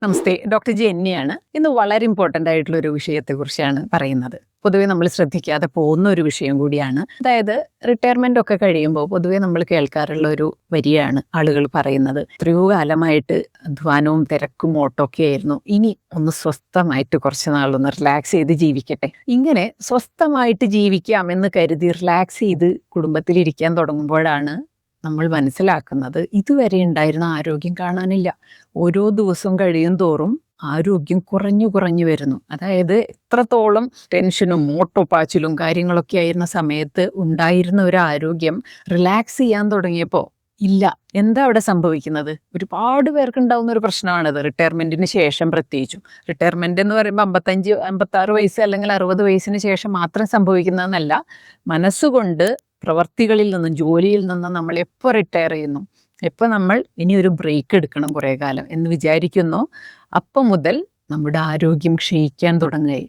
നമസ്തേ, doctor ജെന്നിയാണ്. ഇന്ന് വളരെ important ആയിട്ടുള്ള ഒരു വിഷയത്തെക്കുറിച്ചാണ് പറയുന്നത്. പൊതുവെ നമ്മൾ ശ്രദ്ധിക്കാതെ പോകുന്ന ഒരു വിഷയം കൂടിയാണ്. അതായത് റിട്ടയർമെൻ്റ് ഒക്കെ കഴിയുമ്പോൾ പൊതുവെ നമ്മൾ കേൾക്കാറുള്ള ഒരു വരിയാണ് ആളുകൾ പറയുന്നത്, എത്രയോ കാലമായിട്ട് അധ്വാനവും തിരക്കും ഓട്ടമൊക്കെ ആയിരുന്നു, ഇനി ഒന്ന് സ്വസ്ഥമായിട്ട് കുറച്ച് നാളൊന്ന് റിലാക്സ് ചെയ്ത് ജീവിക്കട്ടെ. ഇങ്ങനെ സ്വസ്ഥമായിട്ട് ജീവിക്കാമെന്ന് കരുതി റിലാക്സ് ചെയ്ത് കുടുംബത്തിലിരിക്കാൻ തുടങ്ങുമ്പോഴാണ് നമ്മൾ മനസ്സിലാക്കുന്നത് ഇതുവരെ ഉണ്ടായിരുന്ന ആരോഗ്യം കാണാനില്ല. ഓരോ ദിവസം കഴിയും തോറും ആരോഗ്യം കുറഞ്ഞു വരുന്നു. അതായത് എത്രത്തോളം ടെൻഷനും ഓട്ടപ്പാച്ചിലും കാര്യങ്ങളൊക്കെ ആയിരുന്ന സമയത്ത് ഉണ്ടായിരുന്ന ഒരു ആരോഗ്യം റിലാക്സ് ചെയ്യാൻ തുടങ്ങിയപ്പോൾ ഇല്ല. എന്താ അവിടെ സംഭവിക്കുന്നത്? ഒരുപാട് പേർക്ക് ഉണ്ടാവുന്ന ഒരു പ്രശ്നമാണത്, റിട്ടയർമെന്റിന് ശേഷം പ്രത്യേകിച്ചും. റിട്ടയർമെന്റ് എന്ന് പറയുമ്പോൾ 55-56 വയസ്സ് അല്ലെങ്കിൽ 60 വയസ്സിന് ശേഷം മാത്രം സംഭവിക്കുന്നതെന്നല്ല. മനസ്സുകൊണ്ട് പ്രവർത്തികളിൽ നിന്നും ജോലിയിൽ നിന്നും നമ്മൾ എപ്പോൾ റിട്ടയർ ചെയ്യുന്നു, എപ്പോൾ നമ്മൾ ഇനി ഒരു ബ്രേക്ക് എടുക്കണം കുറേ കാലം എന്ന് വിചാരിക്കുന്നു, അപ്പം മുതൽ നമ്മുടെ ആരോഗ്യം ക്ഷയിക്കാൻ തുടങ്ങുകയായി.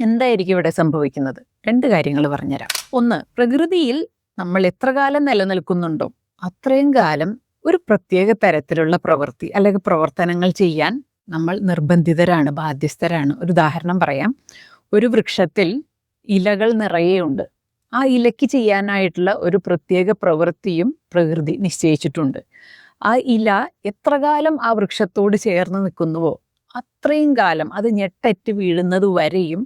എന്തായിരിക്കും ഇവിടെ സംഭവിക്കുന്നത്? 2 കാര്യങ്ങൾ പറഞ്ഞുതരാം. ഒന്ന്, പ്രകൃതിയിൽ നമ്മൾ എത്ര കാലം നിലനിൽക്കുന്നുണ്ടോ അത്രയും കാലം ഒരു പ്രത്യേക തരത്തിലുള്ള പ്രവൃത്തി അല്ലെങ്കിൽ പ്രവർത്തനങ്ങൾ ചെയ്യാൻ നമ്മൾ നിർബന്ധിതരാണ്, ബാധ്യസ്ഥരാണ്. ഒരു ഉദാഹരണം പറയാം. ഒരു വൃക്ഷത്തിൽ ഇലകൾ നിറയെയുണ്ട്. ആ ഇലയ്ക്ക് ചെയ്യാനായിട്ടുള്ള ഒരു പ്രത്യേക പ്രവൃത്തിയും പ്രകൃതി നിശ്ചയിച്ചിട്ടുണ്ട്. ആ ഇല എത്ര കാലം ആ വൃക്ഷത്തോട് ചേർന്ന് നിൽക്കുന്നുവോ അത്രയും കാലം അത് ഞെട്ടറ്റ് വീഴുന്നത് വരെയും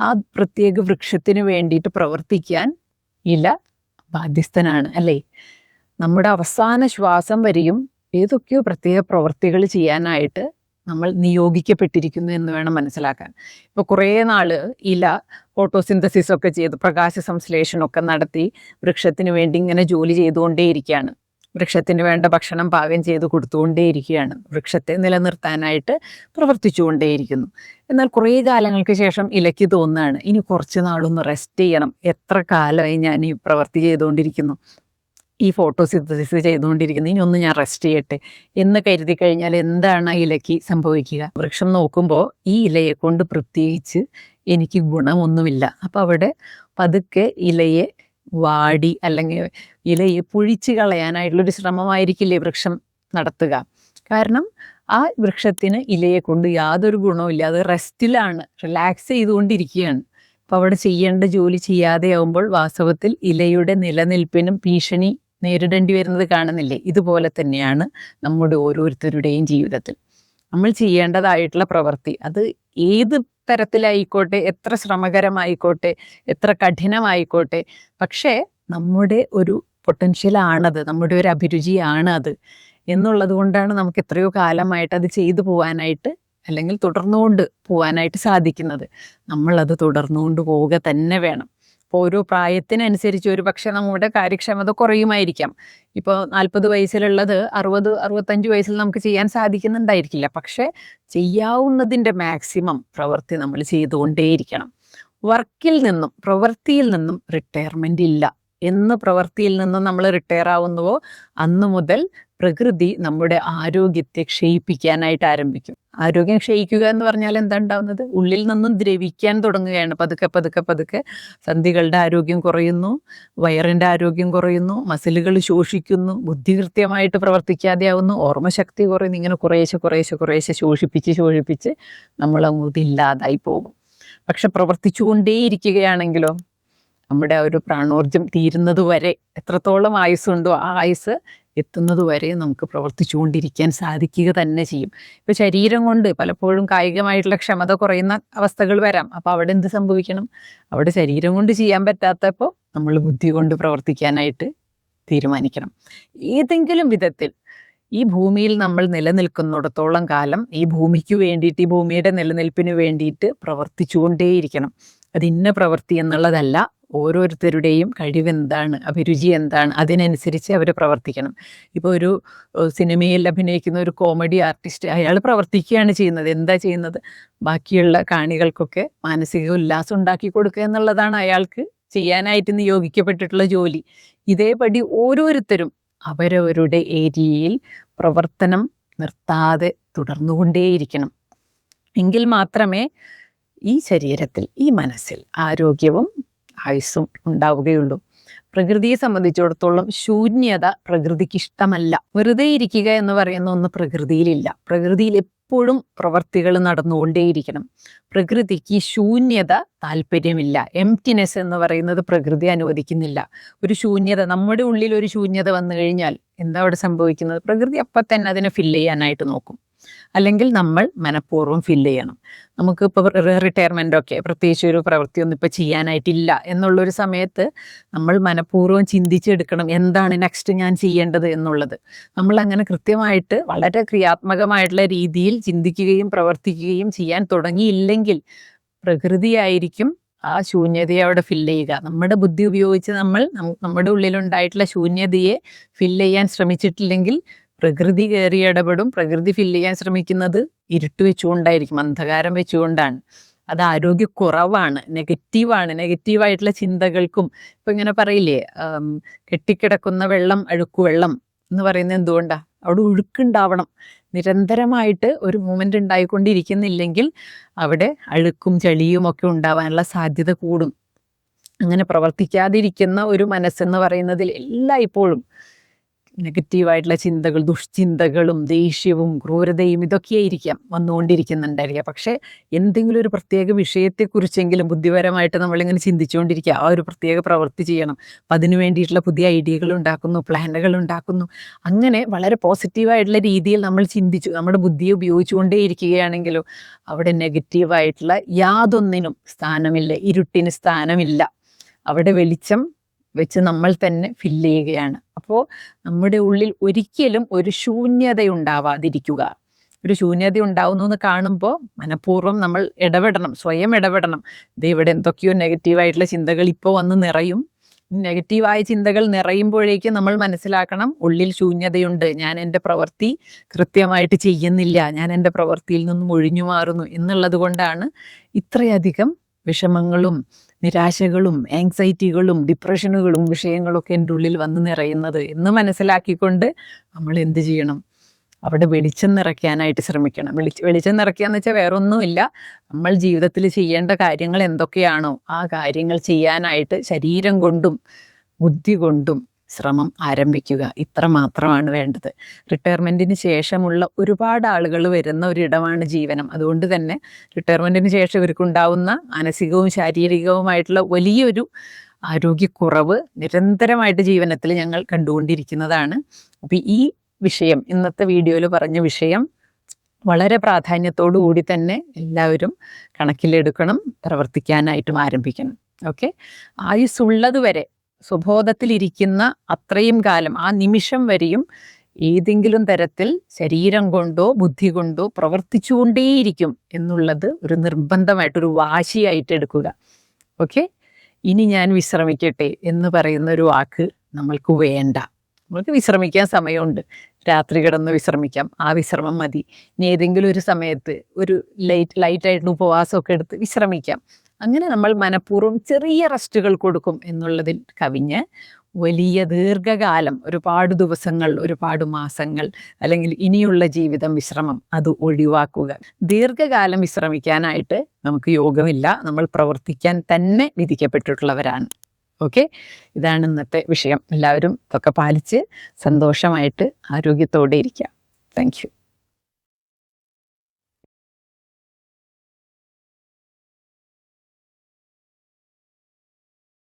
ആ പ്രത്യേക വൃക്ഷത്തിന് വേണ്ടിയിട്ട് പ്രവർത്തിക്കാൻ ഇല ബാധ്യസ്ഥനാണ്, അല്ലേ? നമ്മുടെ അവസാന ശ്വാസം വരെയും ഏതൊക്കെയോ പ്രത്യേക പ്രവൃത്തികൾ ചെയ്യാനായിട്ട് നമ്മൾ നിയോഗിക്കപ്പെട്ടിരിക്കുന്നു എന്ന് വേണം മനസ്സിലാക്കാൻ. ഇപ്പോൾ കുറേ നാള് ഇല ഫോട്ടോസിന്തസിസ് ഒക്കെ ചെയ്ത് പ്രകാശ സംശ്ലേഷണമൊക്കെ നടത്തി വൃക്ഷത്തിന് വേണ്ടി ഇങ്ങനെ ജോലി ചെയ്തുകൊണ്ടേയിരിക്കുകയാണ്. വൃക്ഷത്തിന് വേണ്ട ഭക്ഷണം പാകം ചെയ്ത് കൊടുത്തുകൊണ്ടേയിരിക്കുകയാണ്. വൃക്ഷത്തെ നിലനിർത്താനായിട്ട് പ്രവർത്തിച്ചുകൊണ്ടേയിരിക്കുന്നു. എന്നാൽ കുറേ കാലങ്ങൾക്ക് ശേഷം ഇലയ്ക്ക് തോന്നുകയാണ്, ഇനി കുറച്ച് നാളൊന്ന് റെസ്റ്റ് ചെയ്യണം. എത്ര കാലമായി ഞാൻ ഈ പ്രവൃത്തി ചെയ്തുകൊണ്ടിരിക്കുന്നു, ഈ ഫോട്ടോസിന്തസിസ് ചെയ്തുകൊണ്ടിരിക്കുന്നു, ഇനി ഒന്ന് ഞാൻ റെസ്റ്റ് ചെയ്യട്ടെ എന്ന് കരുതി കഴിഞ്ഞാൽ എന്താണ് ആ ഇലയ്ക്ക് സംഭവിക്കുക? വൃക്ഷം നോക്കുമ്പോൾ ഈ ഇലയെ കൊണ്ട് പ്രത്യേകിച്ച് എനിക്ക് ഗുണമൊന്നുമില്ല. അപ്പം അവിടെ പതുക്കെ ഇലയെ വാടി അല്ലെങ്കിൽ ഇലയെ പൊഴിച്ച് കളയാനായിട്ടുള്ളൊരു ശ്രമമായിരിക്കില്ലേ വൃക്ഷം നടത്തുക. കാരണം ആ വൃക്ഷത്തിന് ഇലയെ കൊണ്ട് യാതൊരു ഗുണവുമില്ല. അത് റെസ്റ്റിലാണ്, റിലാക്സ് ചെയ്തുകൊണ്ടിരിക്കുകയാണ്. അപ്പോൾ അവിടെ ചെയ്യേണ്ട ജോലി ചെയ്യാതെ ആവുമ്പോൾ വാസ്തവത്തിൽ ഇലയുടെ നിലനിൽപ്പിനും ഭീഷണി നേരിടേണ്ടി വരുന്നത് കാണുന്നില്ലേ? ഇതുപോലെ തന്നെയാണ് നമ്മുടെ ഓരോരുത്തരുടെയും ജീവിതത്തിൽ നമ്മൾ ചെയ്യേണ്ടതായിട്ടുള്ള പ്രവൃത്തി. അത് ഏത് തരത്തിലായിക്കോട്ടെ, എത്ര ശ്രമകരമായിക്കോട്ടെ, എത്ര കഠിനമായിക്കോട്ടെ, പക്ഷേ നമ്മുടെ ഒരു പൊട്ടൻഷ്യലാണത്, നമ്മുടെ ഒരു അഭിരുചിയാണ് അത് എന്നുള്ളത് കൊണ്ടാണ് നമുക്ക് എത്രയോ കാലമായിട്ട് അത് ചെയ്തു പോകാനായിട്ട് അല്ലെങ്കിൽ തുടർന്നുകൊണ്ട് പോകാനായിട്ട് സാധിക്കുന്നത്. നമ്മളത് തുടർന്നുകൊണ്ട് പോവുക തന്നെ വേണം. ഇപ്പോൾ ഓരോ പ്രായത്തിനനുസരിച്ച് ഒരു പക്ഷേ നമ്മുടെ കാര്യക്ഷമത കുറയുമായിരിക്കാം. ഇപ്പോൾ 40 വയസ്സിലുള്ളത് 60-65 വയസ്സിൽ നമുക്ക് ചെയ്യാൻ സാധിക്കുന്നുണ്ടായിരിക്കില്ല. പക്ഷേ ചെയ്യാവുന്നതിൻ്റെ മാക്സിമം പ്രവൃത്തി നമ്മൾ ചെയ്തുകൊണ്ടേയിരിക്കണം. വർക്കിൽ നിന്നും പ്രവൃത്തിയിൽ നിന്നും റിട്ടയർമെൻ്റ് ഇല്ല. എന്ന് പ്രവൃത്തിയിൽ നിന്നും നമ്മൾ റിട്ടയർ ആവുന്നുവോ അന്നു മുതൽ പ്രകൃതി നമ്മുടെ ആരോഗ്യത്തെ ക്ഷയിപ്പിക്കാനായിട്ട് ആരംഭിക്കും. ആരോഗ്യം ക്ഷയിക്കുക എന്ന് പറഞ്ഞാൽ എന്താ ഉണ്ടാവുന്നത്? ഉള്ളിൽ നിന്നും ദ്രവിക്കാൻ തുടങ്ങുകയാണ്. പതുക്കെ സന്ധികളുടെ ആരോഗ്യം കുറയുന്നു, വയറിൻ്റെ ആരോഗ്യം കുറയുന്നു, മസിലുകൾ ശോഷിക്കുന്നു, ബുദ്ധി കൃത്യമായിട്ട് പ്രവർത്തിക്കാതെ ആവുന്നു, ഓർമ്മശക്തി കുറയുന്നു. ഇങ്ങനെ കുറേശ്ശെ ശോഷിപ്പിച്ച് നമ്മൾ അങ്ങോട്ട് ഇല്ലാതായി പോകും. പക്ഷെ പ്രവർത്തിച്ചുകൊണ്ടേയിരിക്കുകയാണെങ്കിലോ നമ്മുടെ ഒരു പ്രാണോർജം തീരുന്നത് വരെ, എത്രത്തോളം ആയുസ്സുണ്ടോ ആ ആയുസ് എത്തുന്നത് വരെ നമുക്ക് പ്രവർത്തിച്ചുകൊണ്ടിരിക്കാൻ സാധിക്കുക തന്നെ ചെയ്യും. ഇപ്പോൾ ശരീരം കൊണ്ട് പലപ്പോഴും കായികമായിട്ടുള്ള ക്ഷമത കുറയുന്ന അവസ്ഥകൾ വരാം. അപ്പോൾ അവിടെ എന്ത് സംഭവിക്കണം? അവിടെ ശരീരം കൊണ്ട് ചെയ്യാൻ പറ്റാത്തപ്പോൾ നമ്മൾ ബുദ്ധി കൊണ്ട് പ്രവർത്തിക്കാനായിട്ട് തീരുമാനിക്കണം. ഏതെങ്കിലും വിധത്തിൽ ഈ ഭൂമിയിൽ നമ്മൾ നിലനിൽക്കുന്നിടത്തോളം കാലം ഈ ഭൂമിക്ക് വേണ്ടിയിട്ട്, ഈ ഭൂമിയുടെ നിലനിൽപ്പിന് വേണ്ടിയിട്ട് പ്രവർത്തിച്ചുകൊണ്ടേയിരിക്കണം. അത് ഇന്ന പ്രവൃത്തി എന്നുള്ളതല്ല. ഓരോരുത്തരുടെയും കഴിവെന്താണ്, അഭിരുചി എന്താണ്, അതിനനുസരിച്ച് അവർ പ്രവർത്തിക്കണം. ഇപ്പോൾ ഒരു സിനിമയിൽ അഭിനയിക്കുന്ന ഒരു കോമഡി ആർട്ടിസ്റ്റ്, അയാൾ പ്രവർത്തിക്കുകയാണ് ചെയ്യുന്നത്. എന്താ ചെയ്യുന്നത്? ബാക്കിയുള്ള കാണികൾക്കൊക്കെ മാനസിക ഉല്ലാസം ഉണ്ടാക്കി കൊടുക്കുക എന്നുള്ളതാണ് അയാൾക്ക് ചെയ്യാനായിട്ട് നിയോഗിക്കപ്പെട്ടിട്ടുള്ള ജോലി. ഇതേപടി ഓരോരുത്തരും അവരവരുടെ ഏരിയയിൽ പ്രവർത്തനം നിർത്താതെ തുടർന്നുകൊണ്ടേയിരിക്കണം. എങ്കിൽ മാത്രമേ ഈ ശരീരത്തിൽ, ഈ മനസ്സിൽ ആരോഗ്യവും ആയുസ്സും ഉണ്ടാവുകയുള്ളൂ. പ്രകൃതിയെ സംബന്ധിച്ചിടത്തോളം ശൂന്യത പ്രകൃതിക്ക് ഇഷ്ടമല്ല. വെറുതെ ഇരിക്കുക എന്ന് പറയുന്ന ഒന്ന് പ്രകൃതിയിലില്ല. പ്രകൃതിയിൽ എപ്പോഴും പ്രവർത്തികൾ നടന്നുകൊണ്ടേയിരിക്കണം. പ്രകൃതിക്ക് ശൂന്യത താല്പര്യമില്ല. എംപ്റ്റിനെസ് എന്ന് പറയുന്നത് പ്രകൃതി അനുവദിക്കുന്നില്ല. ഒരു ശൂന്യത, നമ്മുടെ ഉള്ളിൽ ഒരു ശൂന്യത വന്നു കഴിഞ്ഞാൽ എന്താ അവിടെ സംഭവിക്കുന്നത്? പ്രകൃതി അപ്പം തന്നെ അതിനെ ഫില്ല് ചെയ്യാനായിട്ട് നോക്കും. അല്ലെങ്കിൽ നമ്മൾ മനഃപൂർവ്വം ഫില്ല് ചെയ്യണം. നമുക്കിപ്പോൾ റിട്ടയർമെൻ്റ് ഒക്കെ പ്രത്യേകിച്ച് ഒരു പ്രവൃത്തിയൊന്നും ഇപ്പോൾ ചെയ്യാനായിട്ടില്ല എന്നുള്ളൊരു സമയത്ത് നമ്മൾ മനഃപൂർവ്വം ചിന്തിച്ചെടുക്കണം എന്താണ് നെക്സ്റ്റ് ഞാൻ ചെയ്യേണ്ടത് എന്നുള്ളത്. നമ്മൾ അങ്ങനെ കൃത്യമായിട്ട് വളരെ ക്രിയാത്മകമായിട്ടുള്ള രീതിയിൽ ചിന്തിക്കുകയും പ്രവർത്തിക്കുകയും ചെയ്യാൻ തുടങ്ങിയില്ലെങ്കിൽ പ്രകൃതിയായിരിക്കും ആ ശൂന്യതയെ അവിടെ ഫില്ല് ചെയ്യുക. നമ്മുടെ ബുദ്ധി ഉപയോഗിച്ച് നമ്മൾ നമ്മുടെ ഉള്ളിലുണ്ടായിട്ടുള്ള ശൂന്യതയെ ഫില്ല് ചെയ്യാൻ ശ്രമിച്ചിട്ടില്ലെങ്കിൽ പ്രകൃതി കയറി ഇടപെടും. പ്രകൃതി ഫില്ല് ചെയ്യാൻ ശ്രമിക്കുന്നത് ഇരുട്ട് വെച്ചുകൊണ്ടായിരിക്കും, അന്ധകാരം വെച്ചുകൊണ്ടാണ്. അത് ആരോഗ്യക്കുറവാണ്, നെഗറ്റീവായിട്ടുള്ള ചിന്തകൾക്കും. ഇപ്പം ഇങ്ങനെ പറയില്ലേ, കെട്ടിക്കിടക്കുന്ന വെള്ളം അഴുക്കുവെള്ളം എന്ന് പറയുന്നത് എന്തുകൊണ്ടാണ്? അവിടെ ഒഴുക്കുണ്ടാവണം. നിരന്തരമായിട്ട് ഒരു മൂവ്മെൻ്റ് ഉണ്ടായിക്കൊണ്ടിരിക്കുന്നില്ലെങ്കിൽ അവിടെ അഴുക്കും ചെളിയും ഒക്കെ ഉണ്ടാവാനുള്ള സാധ്യത കൂടും. അങ്ങനെ പ്രവർത്തിക്കാതിരിക്കുന്ന ഒരു മനസ്സെന്ന് പറയുന്നതിൽ എല്ലായ്പ്പോഴും നെഗറ്റീവായിട്ടുള്ള ചിന്തകൾ, ദുഷ്ചിന്തകളും ദേഷ്യവും ക്രൂരതയും ഇതൊക്കെയായിരിക്കാം വന്നുകൊണ്ടിരിക്കുന്നുണ്ടായിരിക്കുക. പക്ഷേ എന്തെങ്കിലും ഒരു പ്രത്യേക വിഷയത്തെക്കുറിച്ചെങ്കിലും ബുദ്ധിപരമായിട്ട് നമ്മളിങ്ങനെ ചിന്തിച്ചുകൊണ്ടിരിക്കുക, ആ ഒരു പ്രത്യേക പ്രവൃത്തി ചെയ്യണം. അപ്പം അതിനു വേണ്ടിയിട്ടുള്ള പുതിയ ഐഡിയകൾ ഉണ്ടാക്കുന്നു, പ്ലാനുകൾ ഉണ്ടാക്കുന്നു. അങ്ങനെ വളരെ പോസിറ്റീവായിട്ടുള്ള രീതിയിൽ നമ്മൾ ചിന്തിച്ചു നമ്മുടെ ബുദ്ധിയെ ഉപയോഗിച്ചുകൊണ്ടേ ഇരിക്കുകയാണെങ്കിലോ അവിടെ നെഗറ്റീവായിട്ടുള്ള യാതൊന്നിനും സ്ഥാനമില്ല, ഇരുട്ടിന് സ്ഥാനമില്ല. അവിടെ വെളിച്ചം വെച്ച് നമ്മൾ തന്നെ ഫില്ല് ചെയ്യുകയാണ്. അപ്പോൾ നമ്മുടെ ഉള്ളിൽ ഒരിക്കലും ഒരു ശൂന്യത ഉണ്ടാവാതിരിക്കുക. ഒരു ശൂന്യത ഉണ്ടാവുന്നു എന്ന് കാണുമ്പോൾ മനഃപൂർവ്വം നമ്മൾ ഇടപെടണം, സ്വയം ഇടപെടണം. ഇത് ഇവിടെ എന്തൊക്കെയോ നെഗറ്റീവായിട്ടുള്ള ചിന്തകൾ ഇപ്പോൾ വന്ന് നിറയും. നെഗറ്റീവായ ചിന്തകൾ നിറയുമ്പോഴേക്കും നമ്മൾ മനസ്സിലാക്കണം ഉള്ളിൽ ശൂന്യതയുണ്ട്, ഞാൻ എൻ്റെ പ്രവൃത്തി കൃത്യമായിട്ട് ചെയ്യുന്നില്ല, ഞാൻ എൻ്റെ പ്രവൃത്തിയിൽ നിന്നും ഒഴിഞ്ഞു മാറുന്നു എന്നുള്ളത് കൊണ്ടാണ് ഇത്രയധികം വിഷമങ്ങളും നിരാശകളും ആങ്സൈറ്റികളും ഡിപ്രഷനുകളും വിഷയങ്ങളൊക്കെ എൻ്റെ ഉള്ളിൽ വന്ന് നിറയുന്നത് എന്ന് മനസ്സിലാക്കിക്കൊണ്ട് നമ്മൾ എന്ത് ചെയ്യണം? അവിടെ വെളിച്ചം നിറയ്ക്കാനായിട്ട് ശ്രമിക്കണം. വെളിച്ചം നിറയ്ക്കുക എന്ന് വെച്ചാൽ വേറെ ഒന്നുമില്ല, നമ്മൾ ജീവിതത്തിൽ ചെയ്യേണ്ട കാര്യങ്ങൾ എന്തൊക്കെയാണോ ആ കാര്യങ്ങൾ ചെയ്യാനായിട്ട് ശരീരം കൊണ്ടും ബുദ്ധി കൊണ്ടും ശ്രമം ആരംഭിക്കുക. ഇത്ര മാത്രമാണ് വേണ്ടത്. റിട്ടയർമെൻറ്റിന് ശേഷമുള്ള ഒരുപാട് ആളുകൾ വരുന്ന ഒരിടമാണ് ജീവനം. അതുകൊണ്ട് തന്നെ റിട്ടയർമെൻറ്റിന് ശേഷം ഇവർക്കുണ്ടാവുന്ന മാനസികവും ശാരീരികവുമായിട്ടുള്ള വലിയൊരു ആരോഗ്യക്കുറവ് നിരന്തരമായിട്ട് ജീവനത്തിൽ ഞങ്ങൾ കണ്ടുകൊണ്ടിരിക്കുന്നതാണ്. അപ്പോൾ ഈ വിഷയം, ഇന്നത്തെ വീഡിയോയിൽ പറഞ്ഞ വിഷയം വളരെ പ്രാധാന്യത്തോടു കൂടി തന്നെ എല്ലാവരും കണക്കിലെടുക്കണം, പ്രവർത്തിക്കാനായിട്ടും ആരംഭിക്കണം. ഓക്കെ, ആയുസ്സുള്ളത് വരെ സ്വബോധത്തിലിരിക്കുന്ന അത്രയും കാലം, ആ നിമിഷം വരെയും ഏതെങ്കിലും തരത്തിൽ ശരീരം കൊണ്ടോ ബുദ്ധി കൊണ്ടോ പ്രവർത്തിച്ചുകൊണ്ടേയിരിക്കും എന്നുള്ളത് ഒരു നിർബന്ധമായിട്ടൊരു വാശിയായിട്ട് എടുക്കുക. ഓക്കെ, ഇനി ഞാൻ വിശ്രമിക്കട്ടെ എന്ന് പറയുന്ന ഒരു വാക്ക് നമ്മൾക്ക് വേണ്ട. നമ്മൾക്ക് വിശ്രമിക്കാൻ സമയമുണ്ട്, രാത്രി കിടന്ന് വിശ്രമിക്കാം, ആ വിശ്രമം മതി. ഇനി ഏതെങ്കിലും ഒരു സമയത്ത് ഒരു ലൈറ്റായിട്ടുള്ള ഉപവാസമൊക്കെ എടുത്ത് വിശ്രമിക്കാം. അങ്ങനെ നമ്മൾ മനഃപൂർവ്വം ചെറിയ റെസ്റ്റുകൾ കൊടുക്കും എന്നുള്ളതിൽ കവിഞ്ഞ് വലിയ ദീർഘകാലം, ഒരുപാട് ദിവസങ്ങൾ, ഒരുപാട് മാസങ്ങൾ, അല്ലെങ്കിൽ ഇനിയുള്ള ജീവിതം വിശ്രമം അത് ഒഴിവാക്കുക. ദീർഘകാലം വിശ്രമിക്കാനായിട്ട് നമുക്ക് യോഗമില്ല, നമ്മൾ പ്രവർത്തിക്കാൻ തന്നെ വിധിക്കപ്പെട്ടിട്ടുള്ളവരാണ്. ഓക്കെ, ഇതാണ് ഇന്നത്തെ വിഷയം. എല്ലാവരും ഇതൊക്കെ പാലിച്ച് സന്തോഷമായിട്ട് ആരോഗ്യത്തോടെ ഇരിക്കുക. Thank you.